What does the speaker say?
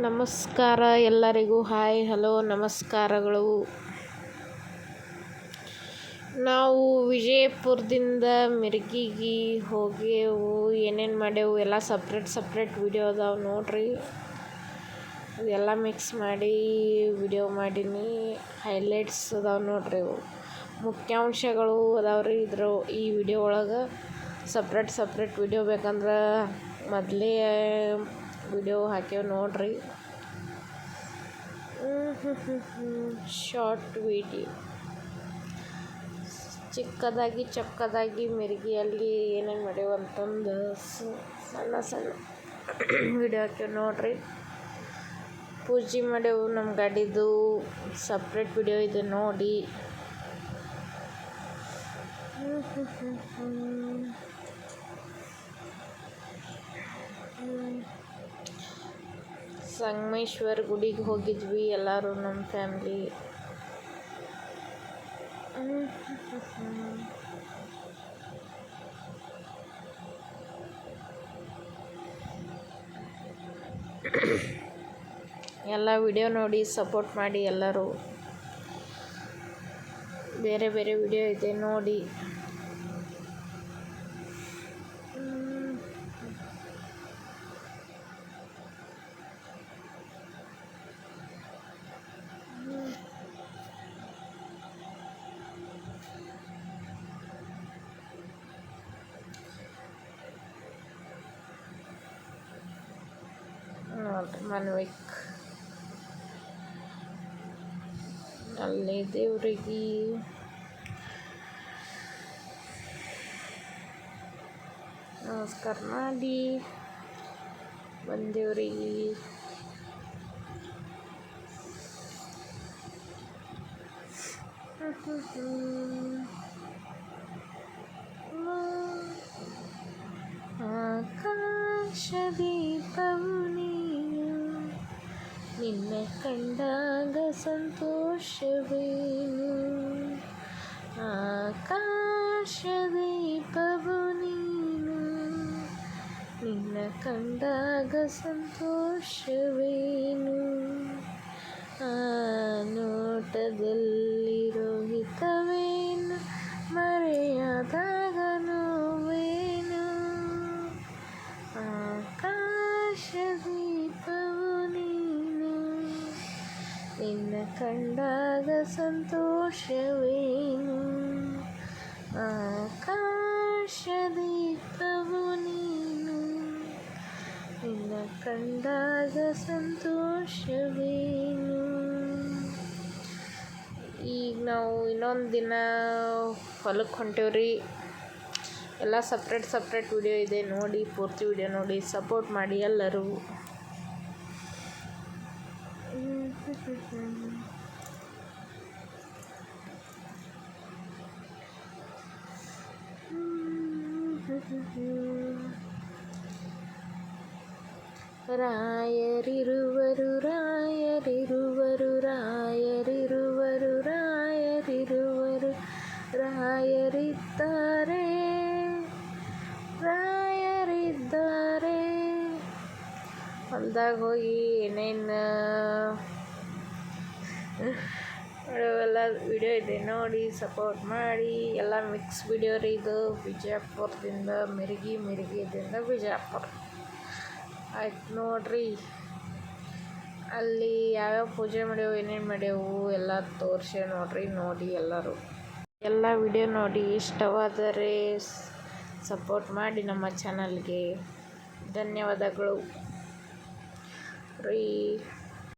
ನಮಸ್ಕಾರ ಎಲ್ಲರಿಗೂ hi hello ನಮಸ್ಕಾರಗಳು. ನಾವು ವಿಜಯಪುರದಿಂದ ಮಿರ್ಗಿಗೆ ಹೋಗ್ಯೆವು. ಏನೇನು ಮಾಡ್ಯೆವು ಎಲ್ಲ ಸಪ್ರೇಟ್ ವಿಡಿಯೋ ಅದಾವೆ ನೋಡ್ರಿ. ಎಲ್ಲ ಮಿಕ್ಸ್ ಮಾಡಿ ವಿಡಿಯೋ ಮಾಡೀನಿ. ಹೈಲೈಟ್ಸ್ ಅದಾವೆ ನೋಡ್ರಿ. ಮುಖ್ಯಾಂಶಗಳು ಅದಾವ್ರಿ ಈ ವಿಡಿಯೋ ಒಳಗೆ. ಸಪ್ರೇಟ್ ವಿಡಿಯೋ ಬೇಕಂದ್ರೆ ಮೊದಲೇ ವಿಡಿಯೋ ಹಾಕ್ಯವು ನೋಡ್ರಿ. ಶಾರ್ಟ್ ವಿಡಿಯೋ ಚಿಕ್ಕದಾಗಿ ಮಿರ್ಗಿಯಲ್ಲಿ ಏನೇನು ಮಾಡ್ಯವು ಅಂತಂದು ಸಣ್ಣ ವಿಡಿಯೋ ಹಾಕ್ಯವು ನೋಡ್ರಿ. ಪೂಜೆ ಮಾಡ್ಯವು ನಮ್ಮ ಗಾಡಿದು ಸಪ್ರೇಟ್ ವಿಡಿಯೋ ಇದೆ ನೋಡಿ. ಸಂಗಮೇಶ್ವರ ಗುಡಿಗೆ ಹೋಗಿದ್ವಿ ಎಲ್ಲರೂ ನಮ್ಮ ಫ್ಯಾಮ್ಲಿ. ಎಲ್ಲ ವಿಡಿಯೋ ನೋಡಿ ಸಪೋರ್ಟ್ ಮಾಡಿ ಎಲ್ಲರೂ. ಬೇರೆ ವಿಡಿಯೋ ಇದೆ ನೋಡಿ. ಮನ್ವಿಕ್ ಅಲ್ಲಿ ದೇವ್ರಿಗೆ ನಮಸ್ಕಾರ ಮಾಡಿ ಬಂದೇವ್ರಿ. ಆಕಾಶದೀಪವು ನೀನು, ನಿನ್ನ ಕಂಡಾಗ ಸಂತೋಷವೇನು. ಆಕಾಶದೀಪವು ನೀನು, ನಿನ್ನ ಕಂಡಾಗ ಸಂತೋಷವೇನು. ಆ ನೋಟದಲ್ಲಿರೋ ಹಿತವೇನು, ಮರೆಯಾದಾಗ ನೋವೇನು. ಆಕಾಶದೀಪವು ನೀನು, ನಿನ್ನ ಕಂಡಾಗ ಸಂತೋಷವೇನು. ಆಕಾಶದೀಪವು ನೀನು, ನಿನ್ನ ಕಂಡಾಗ ಸಂತೋಷವೇನು. ಈಗ ನಾವು ಇನ್ನೊಂದು ದಿನ ಹೊಲಕ್ಕೆ ಹೊಂಟೇವ್ರಿ. ಎಲ್ಲ ಸಪ್ರೇಟ್ ವಿಡಿಯೋ ಇದೆ ನೋಡಿ. ಪೂರ್ತಿ ವಿಡಿಯೋ ನೋಡಿ ಸಪೋರ್ಟ್ ಮಾಡಿ ಎಲ್ಲರೂ. ರಾಯರಿರುವರು ರಾಯರಿರುವರು ರಾಯರಿರುವರು ರಾಯರಿರುವರು ರಾಯರಿದ್ದಾರೆ ರಾಯರಿದ್ದಾರೆ. ಹೊಲ್ದಾಗ ಹೋಗಿ ಏನೇನು ಎಲ್ಲ ವಿಡಿಯೋ ಇದೆ ನೋಡಿ ಸಪೋರ್ಟ್ ಮಾಡಿ. ಎಲ್ಲ ಮಿಕ್ಸ್ ವಿಡಿಯೋ ರೀ ಇದು. ವಿಜಯಪುರದಿಂದ ಮಿರ್ಗಿದಿಂದ ವಿಜಯಪುರ ಆಯ್ತು ನೋಡ್ರಿ. ಅಲ್ಲಿ ಯಾವ್ಯಾವ ಪೂಜೆ ಮಾಡ್ಯವು ಏನೇನು ಮಾಡ್ಯವು ಎಲ್ಲ ತೋರಿಸಿ ನೋಡಿ ಎಲ್ಲರೂ. ಎಲ್ಲ ವಿಡಿಯೋ ನೋಡಿ ಇಷ್ಟವಾದರೆ ಸಪೋರ್ಟ್ ಮಾಡಿ ನಮ್ಮ ಚಾನಲ್ಗೆ. ಧನ್ಯವಾದಗಳು ರೀ.